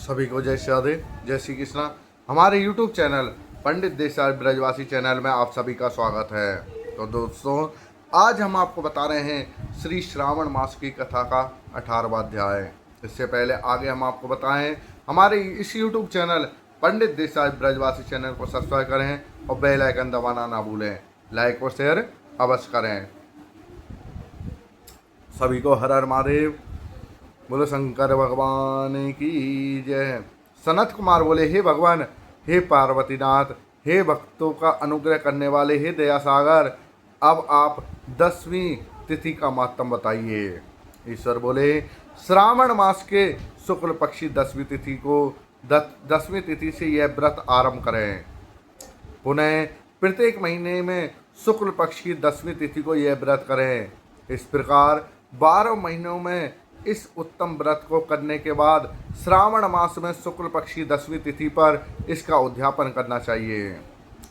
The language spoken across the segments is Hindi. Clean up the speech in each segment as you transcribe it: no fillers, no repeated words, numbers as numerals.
सभी को जय श्री राधे, जय श्री कृष्णा। हमारे YouTube चैनल पंडित देसाई ब्रजवासी चैनल में आप सभी का स्वागत है। तो दोस्तों, आज हम आपको बता रहे हैं श्री श्रावण मास की कथा का 18वां अध्याय। इससे पहले आगे हम आपको बताएं, हमारे इस YouTube चैनल पंडित देसाई ब्रजवासी चैनल को सब्सक्राइब करें और बेल आइकन दबाना ना भूलें। लाइक और शेयर अवश्य करें। सभी को हर हर महादेव, बोलो शंकर भगवान की जय। सनत कुमार बोले, हे भगवान, हे पार्वतीनाथ, हे भक्तों का अनुग्रह करने वाले, हे दया सागर, अब आप 10वीं तिथि का मातम बताइए। ईश्वर बोले, श्रावण मास के शुक्ल पक्षी 10वीं तिथि को 10वीं तिथि से यह व्रत आरंभ करें। पुनः प्रत्येक महीने में शुक्ल पक्ष की 10वीं तिथि को यह व्रत करें। इस प्रकार 12 महीनों में इस उत्तम व्रत को करने के बाद श्रावण मास में शुक्ल पक्ष की 10वीं तिथि पर इसका उद्यापन करना चाहिए।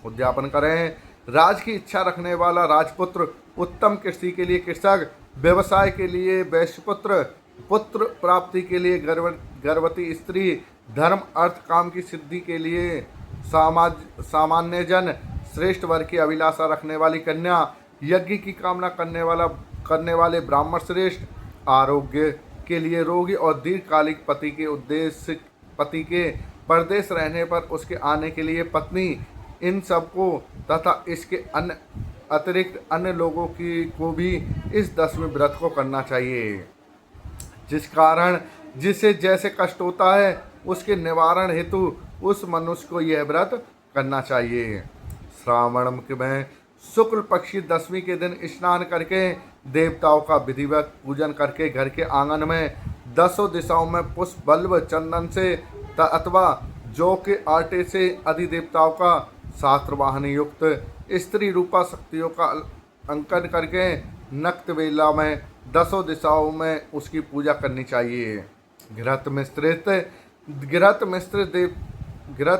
उद्यापन करें। राज की इच्छा रखने वाला राजपुत्र, उत्तम कृषि के लिए कृषक, व्यवसाय के लिए वैश्यपुत्र, पुत्र प्राप्ति के लिए गर्भवती स्त्री, धर्म अर्थ काम की सिद्धि के लिए सामान्य जन, श्रेष्ठ वर्ग की अभिलाषा रखने वाली कन्या, यज्ञ की कामना करने वाले ब्राह्मण श्रेष्ठ, आरोग्य के लिए रोगी और दीर्घकालिक पति के परदेश रहने पर उसके आने के लिए पत्नी, इन सबको तथा इसके अतिरिक्त अन्य लोगों को भी इस 10वें व्रत को करना चाहिए। जिस कारण जिसे जैसे कष्ट होता है उसके निवारण हेतु उस मनुष्य को यह व्रत करना चाहिए। श्रावण में शुक्ल पक्षी 10वीं के दिन स्नान करके देवताओं का विधिवत पूजन करके घर के आंगन में 10 दिशाओं में पुष्प, बल्ब, चंदन से अथवा जौ के आटे से अधिदेवताओं का शास्त्र वाहनी युक्त स्त्री रूपा शक्तियों का अंकन करके नक्त वेला में 10 दिशाओं में उसकी पूजा करनी चाहिए। घृत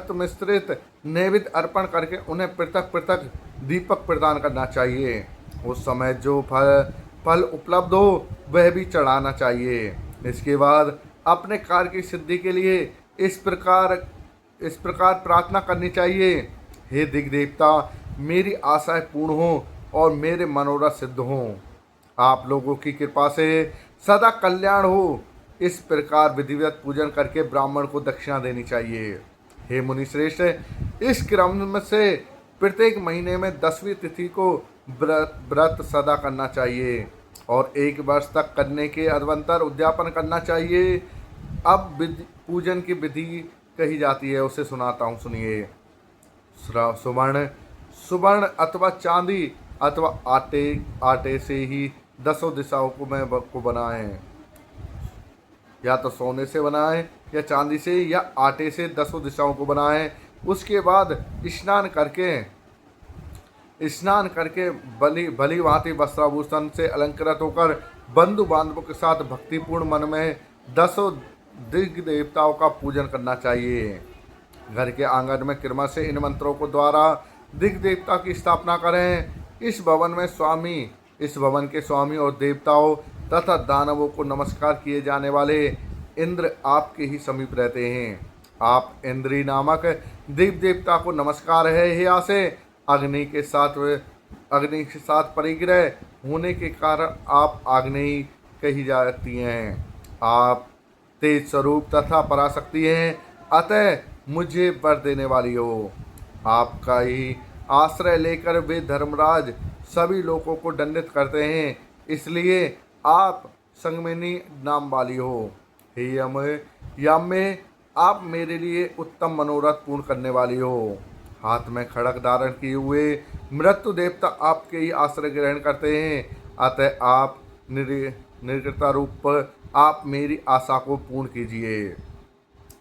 मिश्रित नैवेद्य अर्पण करके उन्हें पृथक पृथक दीपक प्रदान करना चाहिए। उस समय जो फल उपलब्ध हो वह भी चढ़ाना चाहिए। इसके बाद अपने कार्य की सिद्धि के लिए इस प्रकार प्रार्थना करनी चाहिए, हे दिग्देवता, मेरी आशाएं पूर्ण हो और मेरे मनोरथ सिद्ध हों। आप लोगों की कृपा से सदा कल्याण हो। इस प्रकार विधिवत पूजन करके ब्राह्मण को दक्षिणा देनी चाहिए। हे मुनि श्रेष्ठ, इस क्रम से प्रत्येक महीने में 10वीं तिथि को व्रत सदा करना चाहिए और 1 वर्ष तक करने के अनंतर उद्यापन करना चाहिए। अब पूजन की विधि कही जाती है, उसे सुनाता हूँ, सुनिए। सुवर्ण अथवा चांदी अथवा आटे से ही 10 दिशाओं को बनाएं, या तो सोने से बनाएं या चांदी से या आटे से 10 दिशाओं को बनाएं। उसके बाद स्नान करके भली भांति वस्त्राभूषण से अलंकृत होकर बंधु बांधवों के साथ भक्तिपूर्ण मन में 10 दिग्ग देवताओं का पूजन करना चाहिए। घर के आंगन में क्रमश से इन मंत्रों को द्वारा दिग्ग देवता की स्थापना करें। इस भवन के स्वामी और देवताओं तथा दानवों को नमस्कार किए जाने वाले इंद्र आपके ही समीप रहते हैं। आप इंद्री नामक दिव्य देवता को नमस्कार है। हे आसे, अग्नि के साथ परिग्रह होने के कारण आप आग्नेयी कही जाती हैं। आप तेज स्वरूप तथा पराशक्ति हैं, अतः मुझे वर देने वाली हो। आपका ही आश्रय लेकर वे धर्मराज सभी लोगों को दंडित करते हैं, इसलिए आप संगमिनी नाम वाली हो। हे यामे, आप मेरे लिए उत्तम मनोरथ पूर्ण करने वाली हो। हाथ में खड़ग धारण किए हुए मृत्यु देवता आपके ही आश्रय ग्रहण करते हैं, अतः आप निर्कृता रूप आप मेरी आशा को पूर्ण कीजिए।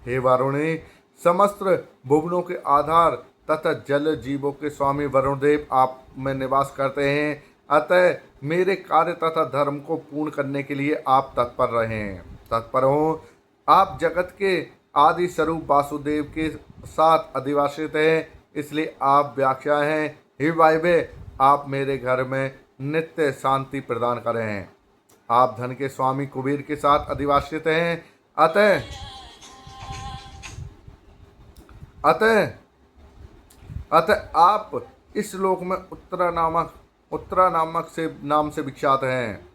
हे वारुणी, समस्त भुवनों के आधार तथा जल जीवों के स्वामी वरुण देव आप में निवास करते हैं, अतः मेरे कार्य तथा धर्म को पूर्ण करने के लिए आप तत्पर हों। आप जगत के आदि स्वरूप वासुदेव के साथ अधिवासित हैं, इसलिए आप व्याख्या हैं। हे वायवे, आप मेरे घर में नित्य शांति प्रदान करें। आप धन के स्वामी कुबेर के साथ अधिवासित हैं, अतः अतः अतः आप इस लोक में उत्तरा नामक से नाम से विख्यात हैं।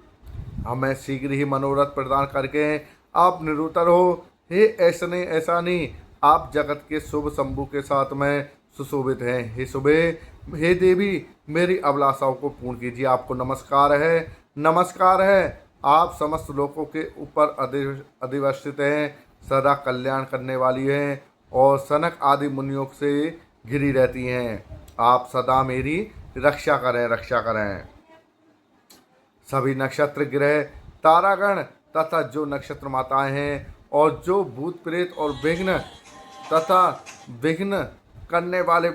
हमें शीघ्र ही मनोरथ प्रदान करके आप निरुत्तर हो। हे ऐसा नहीं, आप जगत के शुभ शंभु के साथ में सुशोभित हैं। हे शुभे, हे देवी, मेरी अभिलाषाओं को पूर्ण कीजिए। आपको नमस्कार है, नमस्कार है। आप समस्त लोगों के ऊपर अधिवस्थित हैं, सदा कल्याण करने वाली हैं और सनक आदि मुनियों से घिरी रहती हैं। आप सदा मेरी रक्षा करें, रक्षा करें। सभी नक्षत्र ग्रह तारागण तथा जो नक्षत्र माताएं हैं और जो भूत प्रेत और विघ्न करने वाले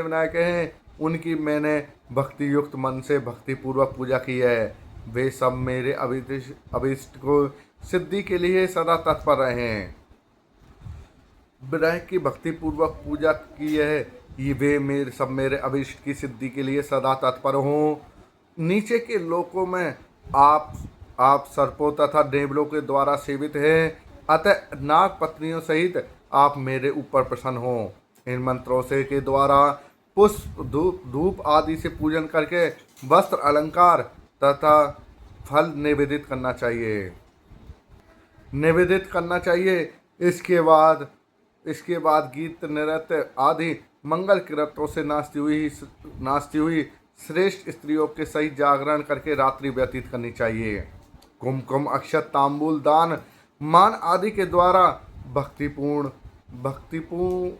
विनायक हैं उनकी मैंने भक्ति युक्त मन से भक्ति पूर्वक पूजा की है। वे सब मेरे अभीष्ट को सिद्धि के लिए सदा तत्पर रहे हैं। विनायक की भक्ति पूर्वक पूजा की है, ये वे मेरे अभीष्ट की सिद्धि के लिए सदा तत्पर हों। नीचे के लोकों में आप सर्पों तथा देवलों के द्वारा सेवित हैं, अतः नाग पत्नियों सहित आप मेरे ऊपर प्रसन्न हों। इन मंत्रों से के द्वारा पुष्प धूप आदि से पूजन करके वस्त्र अलंकार तथा फल निवेदित करना चाहिए। इसके बाद गीत नृत्य आदि मंगल कृत्यों से नाचती हुई श्रेष्ठ स्त्रियों के सहित जागरण करके रात्रि व्यतीत करनी चाहिए। कुमकुम अक्षत तांबूल दान मान आदि के द्वारा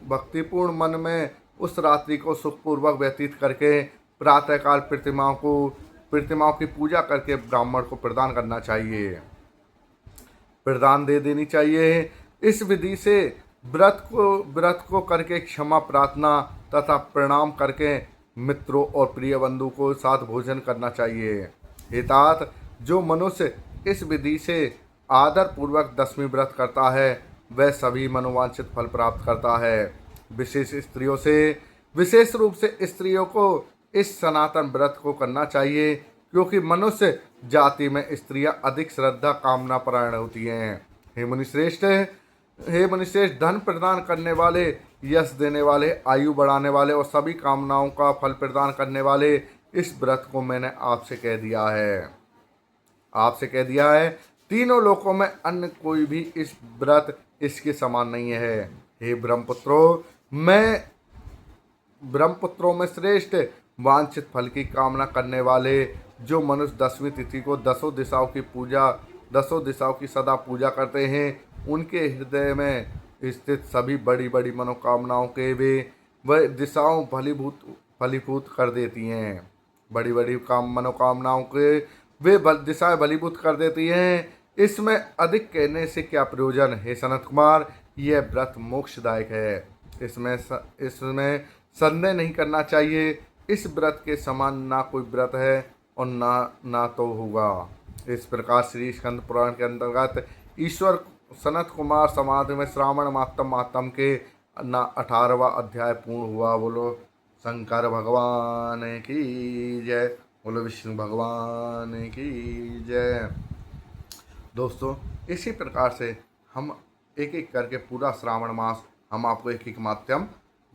भक्तिपूर्ण मन में उस रात्रि को सुखपूर्वक व्यतीत करके प्रातःकाल प्रतिमाओं की पूजा करके ब्राह्मण को प्रदान दे देनी चाहिए। इस विधि से व्रत को करके क्षमा प्रार्थना तथा प्रणाम करके मित्रों और प्रिय बंधु को साथ भोजन करना चाहिए। हितात जो मनुष्य इस विधि से आदर पूर्वक 10वीं व्रत करता है वह सभी मनोवांछित फल प्राप्त करता है। विशेष रूप से स्त्रियों को इस सनातन व्रत को करना चाहिए, क्योंकि मनुष्य जाति में स्त्रियां अधिक श्रद्धा कामना परायण होती हैं। हे मुनिश्रेष्ठ, धन प्रदान करने वाले, यश देने वाले, आयु बढ़ाने वाले और सभी कामनाओं का फल प्रदान करने वाले इस व्रत को मैंने आपसे कह दिया है। तीनों लोकों में अन्य कोई भी इस व्रत इसके समान नहीं है। हे ब्रह्मपुत्रों में श्रेष्ठ वांछित फल की कामना करने वाले जो मनुष्य 10वीं तिथि को 10 दिशाओं की सदा पूजा करते हैं, उनके हृदय में स्थित सभी बड़ी बड़ी मनोकामनाओं के वह दिशाओं फलीभूत कर देती हैं। बड़ी बड़ी मनोकामनाओं के वे दिशाएं फलीभूत कर देती हैं। इसमें अधिक कहने से क्या प्रयोजन। हे सनत कुमार, यह व्रत मोक्षदायक है, इसमें संदेह नहीं करना चाहिए। इस व्रत के समान ना कोई व्रत है और ना तो होगा। इस प्रकार श्री स्कंद पुराण के अंतर्गत ईश्वर सनत कुमार समाधि में श्रावण मातम के 18वां अध्याय पूर्ण हुआ। बोलो शंकर भगवान की जय, बोलो विष्णु भगवान की जय। दोस्तों, इसी प्रकार से हम एक एक करके पूरा श्रावण मास हम आपको एक माध्यम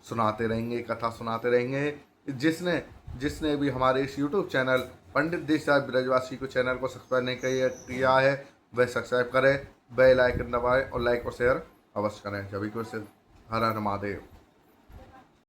सुनाते रहेंगे, कथा सुनाते रहेंगे। जिसने भी हमारे इस YouTube चैनल पंडित देशराज ब्रजवासी को चैनल को सब्सक्राइब नहीं किया है वह सब्सक्राइब करें, बेल आइकन दबाएं और लाइक और शेयर अवश्य करें। सभी को हर हर महादेव।